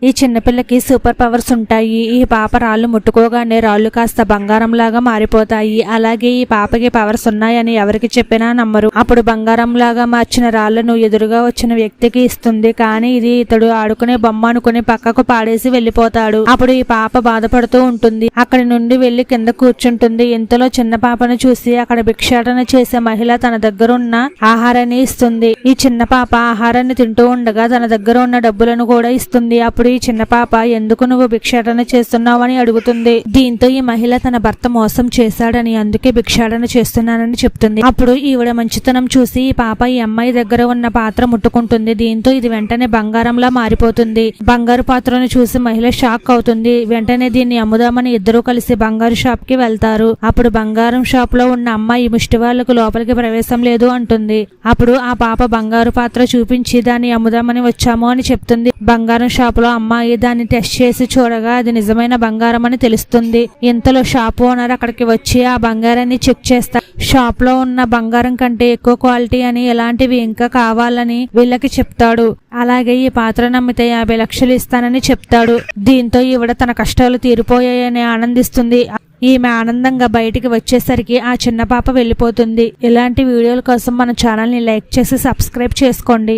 ఈ చిన్నపిల్లకి super powers ఉంటాయి. ఈ పాప రాళ్ళు ముట్టుకోగానే రాళ్ళు కాస్త బంగారం లాగా మారిపోతాయి. అలాగే ఈ పాపకి పవర్స్ ఉన్నాయని ఎవరికి చెప్పినా నమ్మరు. అప్పుడు బంగారం లాగా మార్చిన రాళ్లను ఎదురుగా వచ్చిన వ్యక్తికి ఇస్తుంది. కానీ ఇది ఇతడు ఆడుకునే బొమ్మ అనుకుని పక్కకు పాడేసి వెళ్లిపోతాడు. అప్పుడు ఈ పాప బాధపడుతూ ఉంటుంది. అక్కడి నుండి వెళ్లి కింద కూర్చుంటుంది. ఇంతలో చిన్న పాపను చూసి అక్కడ భిక్షాటన చేసే మహిళ తన దగ్గర ఉన్న ఆహారాన్ని ఇస్తుంది. ఈ చిన్న పాప ఆహారాన్ని తింటూ ఉండగా తన దగ్గర ఉన్న డబ్బులను కూడా ఇస్తుంది. అప్పుడు ఈ చిన్న పాప ఎందుకు నువ్వు భిక్షాటన చేస్తున్నావని అడుగుతుంది. దీంతో ఈ మహిళ తన భర్త మోసం చేశాడని అందుకే భిక్షాటన చేస్తున్నానని చెప్తుంది. అప్పుడు ఈవిడ మంచితనం చూసి ఈ పాప ఈ అమ్మాయి దగ్గర ఉన్న పాత్ర ముట్టుకుంటుంది. దీంతో ఇది వెంటనే బంగారంలా మారిపోతుంది. బంగారు పాత్రను చూసి మహిళ షాక్ అవుతుంది. వెంటనే దీన్ని అమ్ముదామని ఇద్దరూ కలిసి బంగారు షాప్ కి వెళ్తారు. అప్పుడు బంగారం షాప్ లో ఉన్న అమ్మాయి ముష్టి వాళ్లకు లోపలికి ప్రవేశం లేదు అంటుంది. అప్పుడు ఆ పాప బంగారు పాత్ర చూపించి దాన్ని అమ్ముదామని వచ్చాము అని చెప్తుంది. బంగారం షాప్ లో అమ్మాయి దాన్ని టెస్ట్ చేసి చూడగా అది నిజమైన బంగారం అని తెలుస్తుంది. ఇంతలో షాప్ ఓనర్ అక్కడికి వచ్చి ఆ బంగారాన్ని చెక్ చేస్తారు. షాప్ లో ఉన్న బంగారం కంటే ఎక్కువ క్వాలిటీ అని, ఇలాంటివి ఇంకా కావాలని వీళ్ళకి చెప్తాడు. అలాగే ఈ పాత్ర నమ్మితే 50 లక్షలు ఇస్తానని చెప్తాడు. దీంతో ఈవిడ తన కష్టాలు తీరిపోయాయని ఆనందిస్తుంది. ఈమె ఆనందంగా బయటికి వచ్చేసరికి ఆ చిన్న పాప వెళ్ళిపోతుంది. ఇలాంటి వీడియోల కోసం మన ఛానల్ ని లైక్ చేసి సబ్స్క్రైబ్ చేసుకోండి.